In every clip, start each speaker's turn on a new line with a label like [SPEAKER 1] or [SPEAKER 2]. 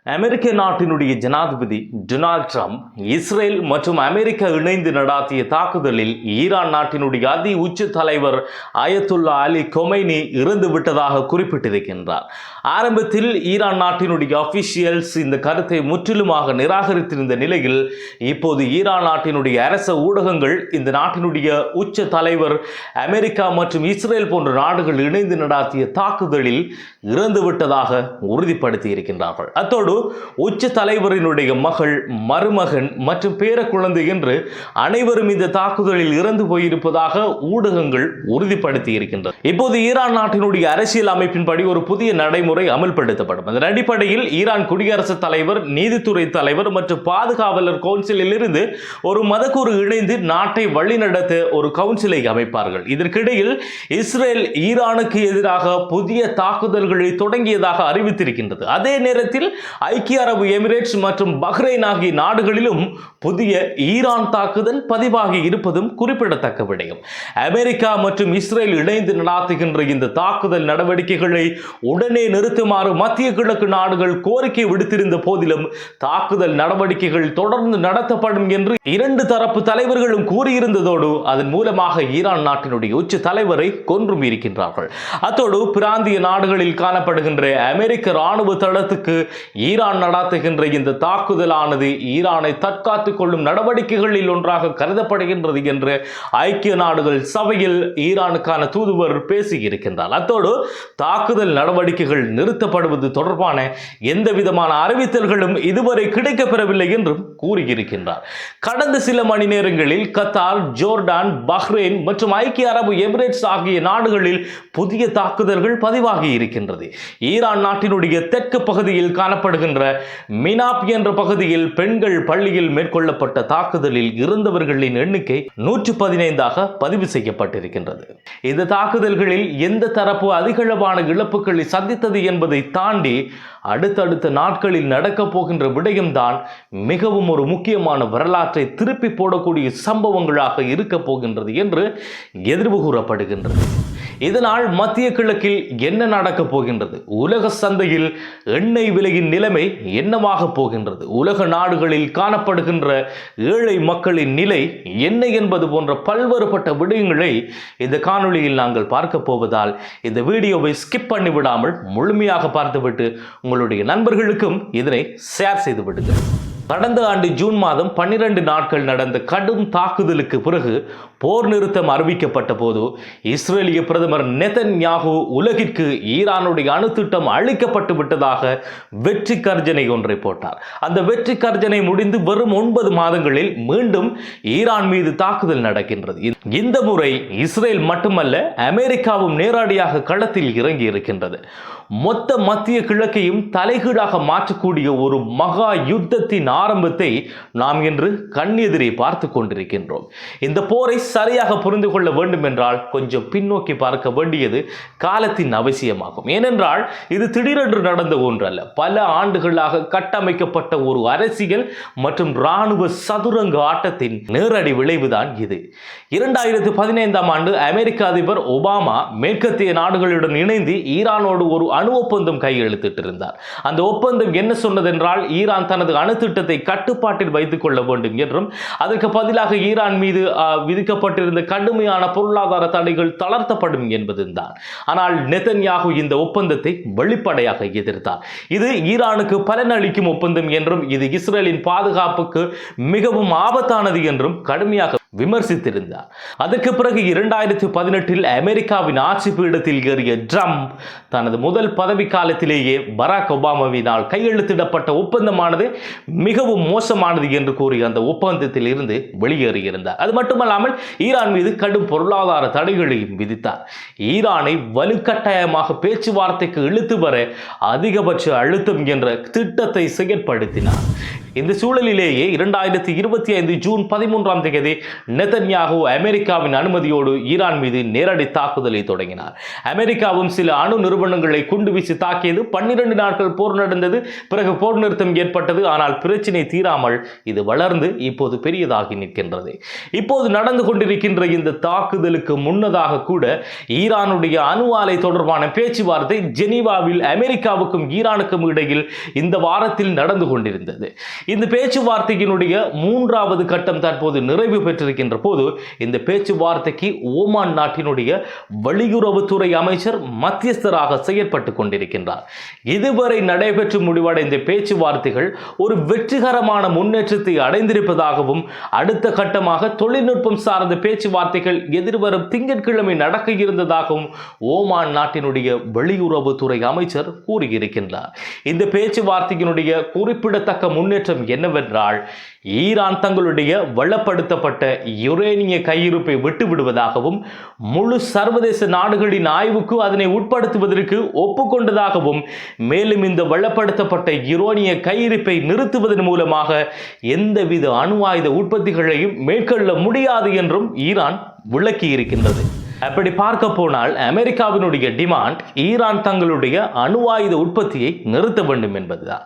[SPEAKER 1] அமெரிக்க நாட்டினுடைய ஜனாதிபதி Donald Trump Israel மற்றும் அமெரிக்கா இணைந்து நடாத்திய தாக்குதலில் ஈரான் நாட்டினுடைய அதி உச்ச தலைவர் அயத்துல்லா அலி கொமைனி இறந்து விட்டதாக குறிப்பிட்டிருக்கின்றார். ஆரம்பத்தில் ஈரான் நாட்டினுடைய அபிஷியல்ஸ் இந்த கருத்தை முற்றிலுமாக நிராகரித்திருந்த நிலையில் இப்போது ஈரான் நாட்டினுடைய அரச ஊடகங்கள் இந்த நாட்டினுடைய உச்ச தலைவர் அமெரிக்கா மற்றும் இஸ்ரேல் போன்ற நாடுகள் இணைந்து நடாத்திய தாக்குதலில் இறந்து விட்டதாக உறுதிப்படுத்தி இருக்கின்றார்கள். அத்தோடு உச்ச தலைவரினுடைய மகள், மருமகன் மற்றும் பேர குழந்தை என்று அனைவரும் இந்த தாக்குதலில் இறந்து போயிருப்பதாக ஊடகங்கள் உறுதிப்படுத்தி இருக்கின்றன. இப்போது ஈரான் நாட்டினுடைய அரசியல் அமைப்பின்படி ஒரு புதிய நடைமுறை அமல்படுத்தப்படும். அதன் அடிப்படையில் ஈரான் குடியரசுத் தலைவர், நீதித்துறை தலைவர் மற்றும் பாதுகாவலர் கவுன்சிலில் இருந்து ஒரு மதக்கூறு இணைந்து நாட்டை வழிநடத்த ஒரு கவுன்சிலை அமைப்பார்கள். இதற்கிடையில் இஸ்ரேல் ஈரானுக்கு எதிராக புதிய தாக்குதல்களை தொடங்கியதாக அறிவித்திருக்கின்றது. அதே நேரத்தில் ஐக்கிய அரபு எமிரேட்ஸ் மற்றும் பஹ்ரைன் ஆகிய நாடுகளிலும் புதிய ஈரான் தாக்குதல் பதிவாகி இருப்பதும் குறிப்பிடத்தக்க விடயம். அமெரிக்கா மற்றும் இஸ்ரேல் இணைந்து நடாத்துகின்ற இந்த தாக்குதல் நடவடிக்கைகளை உடனே நிறுத்துமாறு மத்திய கிழக்கு நாடுகள் கோரிக்கை விடுத்திருந்த போதிலும் தாக்குதல் நடவடிக்கைகள் தொடர்ந்து நடத்தப்படும் என்று இரண்டு தரப்பு தலைவர்களும் கூறியிருந்ததோடு அதன் மூலமாக ஈரான் நாட்டினுடைய உச்ச தலைவரை கொன்றும் இருக்கின்றார்கள். அத்தோடு பிராந்திய நாடுகளில் காணப்படுகின்ற அமெரிக்க ராணுவ தளத்துக்கு ஈரான் நடாத்துகின்ற இந்த தாக்குதலானது ஈரானை தற்காத்துக் கொள்ளும் நடவடிக்கைகளில் ஒன்றாக கருதப்படுகின்றது என்று ஐக்கிய நாடுகள் சபையில் ஈரானுக்கான தூதுவர் பேசியிருக்கின்றார். அத்தோடு தாக்குதல் நடவடிக்கைகள் நிறுத்தப்படுவது தொடர்பான எந்த விதமான அறிவித்தல்களும் இதுவரை கிடைக்கப்பெறவில்லை என்றும் கூறியிருக்கின்றார். கடந்த சில மணி நேரங்களில் கத்தார், ஜோர்டான், பஹ்ரைன் மற்றும் ஐக்கிய அரபு எமிரேட்ஸ் ஆகிய நாடுகளில் புதிய தாக்குதல்கள் பதிவாகி இருக்கின்றது. ஈரான் நாட்டினுடைய தெற்கு பகுதியில் காணப்படுகின்ற மினாப் என்ற பகுதியில் பெண்கள் பள்ளியில் மேற்கொள்ளப்பட்ட தாக்குதலில் இருந்தவர்களின் எண்ணிக்கை 115ஆக பதிவு செய்யப்பட்டிருக்கின்றது. இந்த தாக்குதல்களில் எந்த தரப்பு அதிகளவான இழப்புகளை சந்தித்தது என்பதை தாண்டி அடுத்தடுத்த நாட்களில் நடக்கப் போகின்ற விடயம்தான் மிகவும் ஒரு முக்கியமான வரலாற்றை திருப்பி போடக்கூடிய சம்பவங்களாக இருக்க போகின்றது என்று எதிர்வு கூறப்படுகின்றது. இதனால் மத்திய கிழக்கில் என்ன நடக்கப் போகின்றது? உலக சந்தையில் எண்ணெய் விலையின் நிலைமை என்னவாக போகின்றது? உலக நாடுகளில் காணப்படுகின்ற ஏழை மக்களின் நிலை என்ன என்பது போன்ற பல்வேறுபட்ட விடயங்களை இந்த காணொளியில் நாங்கள் பார்க்க போவதால் இந்த வீடியோவை ஸ்கிப் பண்ணி விடாமல் முழுமையாக பார்த்துவிட்டு உங்களுடைய நண்பர்களுக்கும் இதனை ஷேர் செய்து விடுங்கள். கடந்த ஆண்டு ஜூன் மாதம் 12 நாட்கள் நடந்த கடும் தாக்குதலுக்கு பிறகு போர் நிறுத்தம் அறிவிக்கப்பட்ட போது இஸ்ரேலிய பிரதமர் நெதன்யாகு உலகிற்கு ஈரானுடைய அணுத்திட்டம் அளிக்கப்பட்டு விட்டதாக வெற்றி கர்ஜனை ஒன்றை போட்டார். அந்த வெற்றி கர்ஜனை முடிந்து வெறும் 9 மாதங்களில் மீண்டும் ஈரான் மீது தாக்குதல் நடக்கின்றது. இந்த முறை இஸ்ரேல் மட்டுமல்ல, அமெரிக்காவும் நேரடியாக களத்தில் இறங்கி இருக்கின்றது. மொத்த மத்திய கிழக்கையும் தலைகீழாக மாற்றக்கூடிய ஒரு மகா யுத்தத்தின் ஆரம்பத்தை நாம் இன்று கண்ணெதிரே பார்த்து கொண்டிருக்கின்றோம். இந்த போரை சரியாக புரிந்து கொள்ள வேண்டும் என்றால் கொஞ்சம் பின்னோக்கி பார்க்க வேண்டியது காலத்தின் அவசியமாகும். ஏனென்றால் இது திடீரென்று நடந்த ஒன்று அல்ல. பல ஆண்டுகளாக கட்டமைக்கப்பட்ட ஒரு அரசியல் மற்றும் இராணுவ சதுரங்க ஆட்டத்தின் நேரடி விளைவுதான் இது. 2015ஆம் ஆண்டு அமெரிக்க அதிபர் ஒபாமா மேற்கத்திய நாடுகளுடன் இணைந்து ஈரானோடு ஒரு அணு ஒப்பந்தம் கையெழுத்திட்டிருந்தார். அந்த ஒப்பந்தம் என்ன சொன்னதென்றால் ஈரான் தனது அணு திட்டத்தை கட்டுப்பாட்டில் வைத்துக் கொள்ள வேண்டும் என்றும் அதற்கு பதிலாக ஈரான் மீது விதிக்கப்பட்டிருந்த கடுமையான பொருளாதார தடைகள் தளர்த்தப்படும் என்பதுதான். ஆனால் நெதன்யாகு இந்த ஒப்பந்தத்தை வெளிப்படையாக எதிர்த்தார். இது ஈரானுக்கு பலனளிக்கும் ஒப்பந்தம் என்றும் இது இஸ்ரேலின் பாதுகாப்புக்கு மிகவும் ஆபத்தானது என்றும் கடுமையாக விமர்சித்திருந்தார். அதற்கு பிறகு 2018இல் அமெரிக்காவின் ஆட்சி பீடத்தில் ஏறிய ட்ரம்ப் தனது முதல் பதவி காலத்திலேயே பராக் ஒபாமாவினால் கையெழுத்திடப்பட்ட ஒப்பந்தமானது மிகவும் மோசமானது என்று கூறி அந்த ஒப்பந்தத்தில் இருந்து வெளியேறியிருந்தார். அது மட்டுமல்லாமல் ஈரான் மீது கடும் பொருளாதார தடைகளையும் விதித்தார். ஈரானை வலுக்கட்டாயமாக பேச்சுவார்த்தைக்கு இழுத்து வர அதிகபட்ச அழுத்தம் என்ற திட்டத்தை செயற்படுத்தினார். இந்த சூழலிலேயே 2025 ஜூன் 13ஆம் தேதி நெதன்யாகு அமெரிக்காவின் அனுமதியோடு ஈரான் மீது நேரடி தாக்குதலை தொடங்கினார். அமெரிக்காவும் சில அணு நிறுவனங்களை குண்டு வீசி தாக்கியது. 12 நாட்கள் போர் நடந்தது. பிறகு போர் நிறுத்தம் ஏற்பட்டது. ஆனால் பிரச்சனை தீராமல் இது வளர்ந்து இப்போது பெரியதாகி நிற்கின்றது. இப்போது நடந்து கொண்டிருக்கின்ற இந்த தாக்குதலுக்கு முன்னதாக கூட ஈரானுடைய அணு ஆலை தொடர்பான பேச்சுவார்த்தை ஜெனீவாவில் அமெரிக்காவுக்கும் ஈரானுக்கும் இடையில் இந்த வாரத்தில் நடந்து கொண்டிருந்தது. இந்த பேச்சுவார்த்தையினுடைய 3வது கட்டம் தற்போது நிறைவு பெற்றிருக்கின்ற போது இந்த பேச்சுவார்த்தைக்கு ஓமான் நாட்டினுடைய வெளியுறவுத்துறை அமைச்சர் மத்தியஸ்தராக செயற்பட்டுக் கொண்டிருக்கின்றார். இதுவரை நடைபெற்று முடிவடைந்த பேச்சுவார்த்தைகள் ஒரு வெற்றிகரமான முன்னேற்றத்தை அடைந்திருப்பதாகவும் அடுத்த கட்டமாக தொழில்நுட்பம் சார்ந்த பேச்சுவார்த்தைகள் எதிர்வரும் திங்கட்கிழமை நடக்க இருந்ததாகவும் ஓமான் நாட்டினுடைய வெளியுறவுத்துறை அமைச்சர் கூறியிருக்கின்றார். இந்த பேச்சுவார்த்தையினுடைய குறிப்பிடத்தக்க முன்னேற்றம் என்னவென்றால் ஈரான் தங்களுடைய வளப்படுத்தப்பட்ட யுரேனிய கையிருப்பை விட்டுவிடுவதாகவும் முழு சர்வதேச நாடுகளின் ஆய்வுக்கு அதனை உட்படுத்துவதற்கு ஒப்புக்கொண்டதாகவும் மேலும் இந்த வளப்படுத்தப்பட்ட யுரேனிய கையிருப்பை நிறுத்துவதன் மூலமாக எந்தவித அணு ஆயுத உற்பத்திகளையும் மேற்கொள்ள முடியாது என்றும் ஈரான் விளக்கி இருக்கின்றது. அப்படி பார்க்க போனால் அமெரிக்காவினுடைய டிமாண்ட் ஈரான் தங்களுடைய அணு ஆயுத உற்பத்தியை நிறுத்த வேண்டும் என்பதுதான்.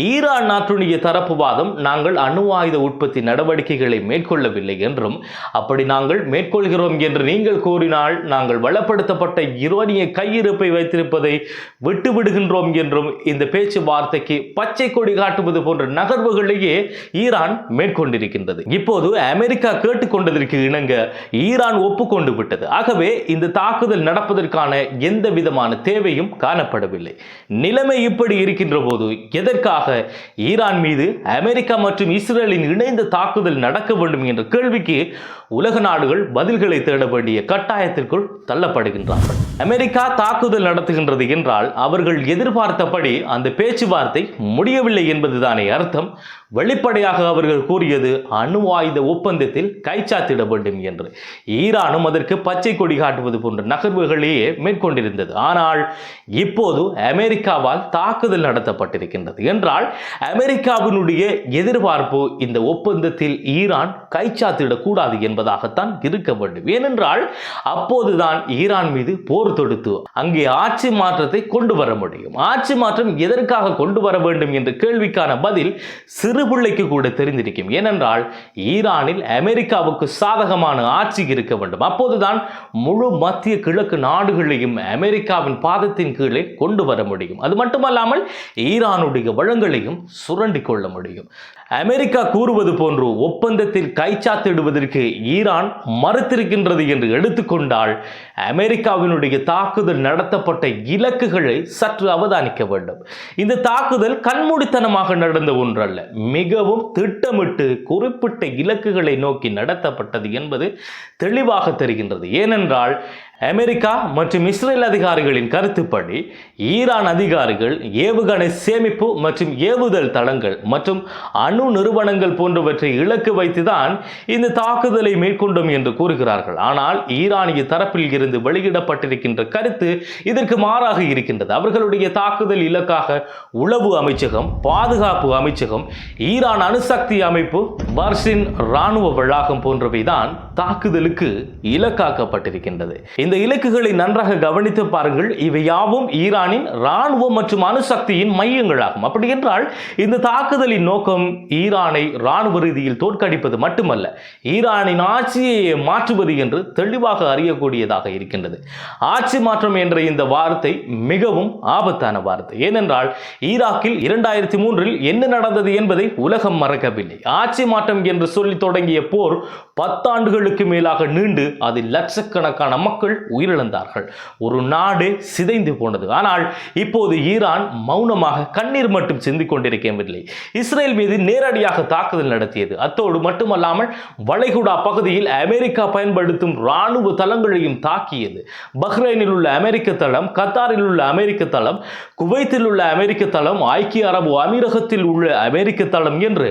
[SPEAKER 1] ஈரான் நாட்டுடைய தரப்பு வாதம், நாங்கள் அணு ஆயுத உற்பத்தி நடவடிக்கைகளை மேற்கொள்ளவில்லை என்றும், அப்படி நாங்கள் மேற்கொள்கிறோம் என்று நீங்கள் கூறினால் நாங்கள் வளப்படுத்தப்பட்ட யுரேனிய கையிருப்பை வைத்திருப்பதை விட்டுவிடுகின்றோம் என்றும் இந்த பேச்சுவார்த்தைக்கு பச்சை கொடி காட்டுவது போன்ற நகர்வுகளையே ஈரான் மேற்கொண்டிருக்கின்றது. இப்போது அமெரிக்கா கேட்டுக்கொண்டதற்கு இணங்க ஈரான் ஒப்புக்கொண்டு விட்டது. ஆகவே இந்த தாக்குதல் நடப்பதற்கான எந்த விதமான தேவையும் காணப்படவில்லை. நிலைமை இப்படி இருக்கின்ற போது எதற்காக ஈரான் மீது அமெரிக்கா மற்றும் இஸ்ரேலின் இணைந்த தாக்குதல் நடக்க வேண்டும் என்ற கேள்விக்கு உலக நாடுகள் பதில்களை தேட வேண்டிய கட்டாயத்திற்குள் தள்ளப்படுகின்றார்கள். அமெரிக்கா தாக்குதல் நடத்துகின்றது என்றால் அவர்கள் எதிர்பார்த்தபடி அந்த பேச்சுவார்த்தை முடியவில்லை என்பதுதானே அர்த்தம். வெளிப்படையாக அவர்கள் கூறியது அணு ஆயுத ஒப்பந்தத்தில் கைச்சாத்திட வேண்டும் என்று. ஈரானும் அதற்கு பச்சை கொடி காட்டுவது போன்ற நகர்வுகளையே மேற்கொண்டிருந்தது. ஆனால் இப்போது அமெரிக்காவால் தாக்குதல் நடத்தப்பட்டிருக்கின்றது என்றால் அமெரிக்காவினுடைய எதிர்பார்ப்பு இந்த ஒப்பந்தத்தில் ஈரான் கைச்சாத்திடக்கூடாது என்பதாகத்தான் இருக்க வேண்டும். ஏனென்றால் அப்போதுதான் ஈரான் மீது போர் தொடுத்து அங்கே ஆட்சி மாற்றத்தை கொண்டு வர முடியும். ஆட்சி மாற்றம் எதற்காக கொண்டு வர வேண்டும் என்ற கேள்விக்கான பதில் சிறுபிள்ளைக்கு கூட தெரிந்திருக்கும். ஏனென்றால் ஈரானில் அமெரிக்காவுக்கு சாதகமான ஆட்சி இருக்க வேண்டும். அப்போதுதான் முழு மத்திய கிழக்கு நாடுகளையும் அமெரிக்காவின் பாதத்தின் கீழே கொண்டு வர முடியும். அது மட்டுமல்லாமல் ஈரானுடைய வளங்களையும் சுரண்டி கொள்ள முடியும். அமெரிக்கா கூறுவது போன்று ஒப்பந்தத்தில் கைச்சாத்திடுவதற்கு ஈரான் மறுத்திருக்கின்றது என்று எடுத்துக்கொண்டால் அமெரிக்காவினுடைய தாக்குதல் நடத்தப்பட்ட இலக்குகளை சற்று அவதானிக்க வேண்டும். இந்த தாக்குதல் கண்மூடித்தனமாக நடந்த ஒன்றல்ல, மிகவும் திட்டமிட்டு குறிப்பிட்ட இலக்குகளை நோக்கி நடத்தப்பட்டது என்பது தெளிவாக தெரிகின்றது. ஏனென்றால் அமெரிக்கா மற்றும் இஸ்ரேல் அதிகாரிகளின் கருத்துப்படி ஈரான் அதிகாரிகள் ஏவுகணை சேமிப்பு மற்றும் ஏவுதல் தளங்கள் மற்றும் அணு நிறுவனங்கள் போன்றவற்றை இலக்கு வைத்துதான் இந்த தாக்குதலை மேற்கொண்டோம் என்று கூறுகிறார்கள். ஆனால் ஈரானிய தரப்பில் இருந்து வெளியிடப்பட்டிருக்கின்ற கருத்து இதற்கு மாறாக இருக்கின்றது. அவர்களுடைய தாக்குதல் இலக்காக உளவு அமைச்சகம், பாதுகாப்பு அமைச்சகம், ஈரான் அணுசக்தி அமைப்பு, பர்சின் இராணுவ வளாகம் போன்றவைதான் தாக்குதலுக்கு இலக்காக்கப்பட்டிருக்கின்றது. இந்த இலக்குகளை நன்றாக கவனித்து பாருங்கள். இவை யாவும் ஈரானின் இராணுவம் மற்றும் அணுசக்தியின் மையங்களாகும். அப்படி என்றால் இந்த தாக்குதலின் நோக்கம் ஈரானை இராணுவ ரீதியில் தோற்கடிப்பது மட்டுமல்ல, ஈரானின் ஆட்சியை மாற்றுவது என்று தெளிவாக அறியக்கூடியதாக இருக்கின்றது. ஆட்சி மாற்றம் என்ற இந்த வார்த்தை மிகவும் ஆபத்தான வார்த்தை. ஏனென்றால் ஈராக்கில் 2003 என்ன நடந்தது என்பதை உலகம் மறக்கவில்லை. ஆட்சி மாற்றம் என்று சொல்லி தொடங்கிய போர் 10 ஆண்டுகளுக்கு மேலாக நீண்டு அதில் லட்சக்கணக்கான மக்கள் உயிரிழந்தார்கள். ஒரு நாடு சிதைந்து போனது. ஆனால் இப்போது ஈரான் மௌனமாக கண்ணீர் மட்டும் சிந்திக் கொண்டிருக்கவில்லை. இஸ்ரேல் மீது நேரடியாக தாக்குதல் நடத்தியது. அத்தோடு மட்டுமல்லாமல் வளைகுடா பகுதியில் அமெரிக்கா பயன்படுத்தும் இராணுவ தளங்களையும் தாக்கியது. பஹ்ரைனில் உள்ள அமெரிக்க தளம், கத்தாரில் உள்ள அமெரிக்க தளம், குவைத்தில் உள்ள அமெரிக்க தளம், ஐக்கிய அரபு அமீரகத்தில் உள்ள அமெரிக்க தளம் என்று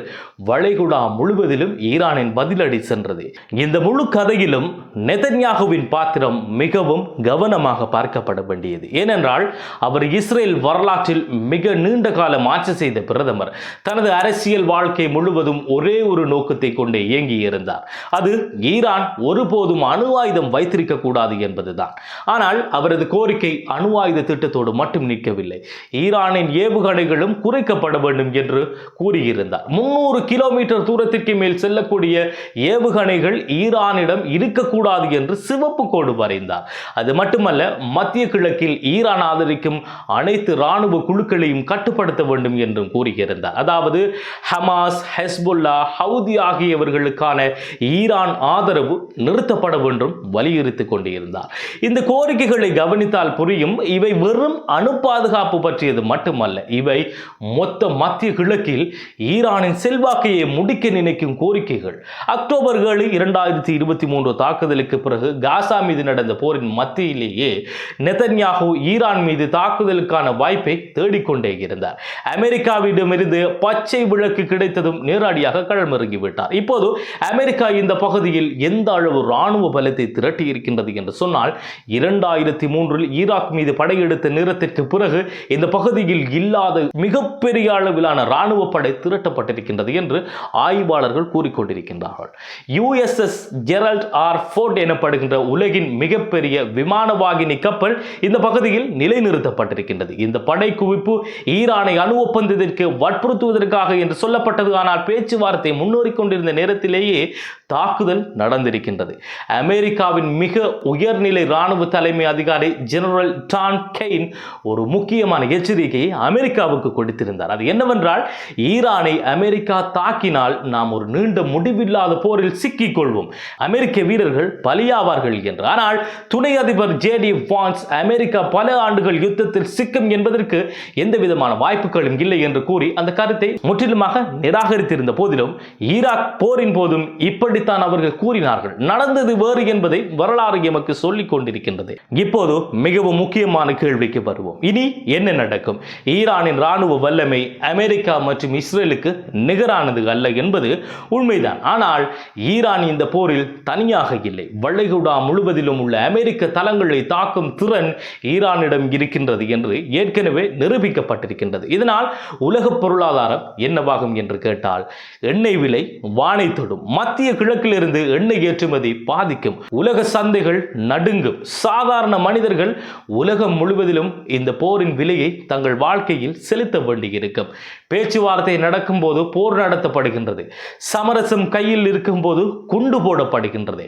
[SPEAKER 1] வளைகுடா முழுவதிலும் ஈரானின் பதிலடி சென்றது. இந்த முழு கதையிலும் நெதன்யாகுவின் பாத்திரம் மிகவும் கவனமாக பார்க்கப்பட வேண்டியது. ஏனென்றால் அவர் இஸ்ரேல் வரலாற்றில் மிக நீண்ட காலம் ஆட்சி செய்த பிரதமர். தனது அரசியல் வாழ்க்கை முழுவதும் ஒரே ஒரு நோக்கத்தை கொண்டே இயங்கி இருந்தார். அது ஈரான் ஒருபோதும் அணு ஆயுதம் வைத்திருக்க கூடாது என்பதுதான். ஆனால் அவரது கோரிக்கை அணு ஆயுத திட்டத்தோடு மட்டும் நிற்கவில்லை. ஈரானின் ஏவுகணைகளும் குறைக்கப்பட வேண்டும் என்று கூறியிருந்தார். 300 கிலோமீட்டர் தூரத்திற்கு மேல் செல்லக்கூடிய ஏவுகணைகள் ஈரானிடம் இருக்கக்கூடாது என்று சிவப்பு கோடு வரைந்தார். அது மட்டுமல்ல, மத்திய கிழக்கில் ஈரான் ஆதரிக்கும் அனைத்து இராணுவ குழுக்களையும் கட்டுப்படுத்த வேண்டும் என்றும் கூறியிருந்தார். அதாவது ஹமாஸ், ஹெஸ்புல்லா, ஹவுதி ஆகியவர்களுக்கான ஈரான் ஆதரவு நிறுத்தப்பட வேண்டும் வலியுறுத்திக் கொண்டிருந்தார். இந்த கோரிக்கைகளை கவனித்தால் புரியும், இவை வெறும் அணு பாதுகாப்பு பற்றியது மட்டுமல்ல, இவை மொத்த மத்திய கிழக்கில் ஈரானின் செல்வாக்கையை முடிக்க நினைக்கும் கோரிக்கைகள். அக்டோபர் 7, 2023 தாக்குதலுக்கு பிறகு காசா மீது நடந்த போரின் மத்தியிலேயே நெதன்யாகு ஈரான் மீது தாக்குதலுக்கான வாய்ப்பை தேடிக்கொண்டே இருந்தார். அமெரிக்காவிடமிருந்து பச்சை விளக்கு கிடைத்ததும் நேரடியாக களமிறங்கிவிட்டார். இப்போது அமெரிக்கா இந்த பகுதியில் எந்த அளவு ராணுவ பலத்தை திரட்டி இருக்கின்றது என்று சொன்னால், 2003 ஈராக் மீது படையெடுத்த நேரத்திற்கு பிறகு இந்த பகுதியில் இல்லாத மிகப்பெரிய அளவிலான ராணுவ படை திரட்டப்பட்டிருக்கின்றது என்று ஆய்வாளர்கள் கூறிக்கொண்டிருக்கின்றார்கள். USS ஜெரல்ட் ஆர் ஃபோர்ட் எனப்படுகின்ற உலகின் மிகப்பெரிய விமானவாகினி கப்பல் இந்த பகுதியில் நிலைநிறுத்தப்பட்டிருக்கின்றது. இந்த படை குவிப்பு ஈரானை அணு ஒப்பந்தத்திற்கு வற்புறுத்துவதற்காக என்று சொல்லப்பட்டது. ஆனால் பேச்சுவார்த்தை முன்னேறிக் கொண்டிருந்த நேரத்திலேயே தாக்குதல் நடந்திருக்கின்றது. அமெரிக்காவின் மிக உயர்நிலை ராணுவ தலைமை அதிகாரி ஜெனரல் டான் கெயின் ஒரு முக்கியமான எச்சரிக்கையை அமெரிக்காவுக்கு கொடுத்திருந்தார். அது என்னவென்றால், ஈரானை அமெரிக்கா தாக்கினால் நாம் ஒரு நீண்ட முடிவில்லாத போரில் சிக்கிக் கொள்வோம், அமெரிக்க வீரர்கள் பலியாவார்கள் என்று. ஆனால் துணை அதிபர் JD வான்ஸ் அமெரிக்கா பல ஆண்டுகள் யுத்தத்தில் சிக்கும் என்பதற்கு எந்த விதமான வாய்ப்புகளும் இல்லை என்று கூறி அந்த கருத்தை முற்றிலுமாக நிராகரித்திருந்த போதிலும், ஈராக் போரின் போதும் இப்படித்தான் அவர்கள் கூறினார்கள். நடந்தது வேறு என்பதை வரலாறு எமக்கு சொல்லிக் கொண்டிருக்கின்றது. இப்போது மிகவும் முக்கியமான கேள்விக்கு வருவோம். இனி என்ன நடக்கும்? ஈரானின் ராணுவ வல்லமை அமெரிக்கா மற்றும் இஸ்ரேலுக்கு நிகரானது அல்ல என்பது உண்மைதான். ஆனால் ஈரான் இந்த போரில் தனியாக இல்லை. வளைகுடா முழுவதிலும் உள்ள அமெரிக்க தளங்களை தாக்கும் திறன் ஈரானிடம் இருக்கின்றது என்று ஏற்கனவே நிரூபிக்கப்பட்டிருக்கின்றது. இதனால் உலக பொருளாதாரம் என்னவாகும் என்று கேட்டால், எண்ணெய் விலை வானை தொடும். மத்திய கிழக்கிலிருந்து எண்ணெய் ஏற்றுமதி பாதிக்கும். உலக சந்தைகள் நடுங்கும். சாதாரண மனிதர்கள் உலகம் முழுவதிலும் இந்த போரின் விலையை தங்கள் வாழ்க்கையில் செலுத்த வேண்டியிருக்கும். பேச்சுவார்த்தை நடக்கும் போது போர் நடத்தப்படுகின்றது. சமரசம் கையில் இருக்கும் போது குண்டு போடப்படுகின்றது.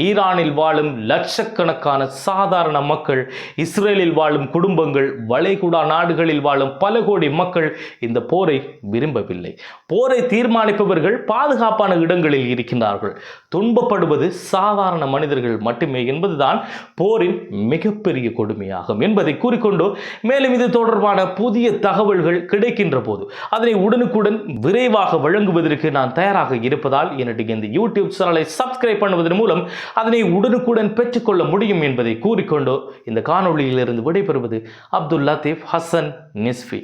[SPEAKER 1] ஈரானில் வாழும் லட்சக்கணக்கான சாதாரண மக்கள், இஸ்ரேலில் வாழும் குடும்பங்கள், வளைகுடா நாடுகளில் வாழும் பல கோடி மக்கள் இந்த போரை விரும்பவில்லை. போரை தீர்மானிப்பவர்கள் பாதுகாப்பான இடங்களில் இருக்கின்றார்கள். துன்பப்படுவது சாதாரண மனிதர்கள் மட்டுமே என்பதுதான் போரின் மிகப்பெரிய கொடுமையாகும் என்பதை கூறிக்கொண்டு, மேலும் இது தொடர்பான புதிய தகவல்கள் கிடைக்கின்ற போது அதனை உடனுக்குடன் விரைவாக வழங்குவதற்கு நான் தயாராக இருப்பதால் என்னுடைய இந்த யூடியூப் சேனலை சப்ஸ்கிரைப் பண்ணுவதன் மூலம் அதனை உடனுக்குடன் பெற்றுக்கொள்ள முடியும் என்பதை கூறிக்கொண்டு இந்த காணொளியிலிருந்து விடைபெறுவது அப்துல் லத்தீப் ஹசன் நிஸ்ஃபி.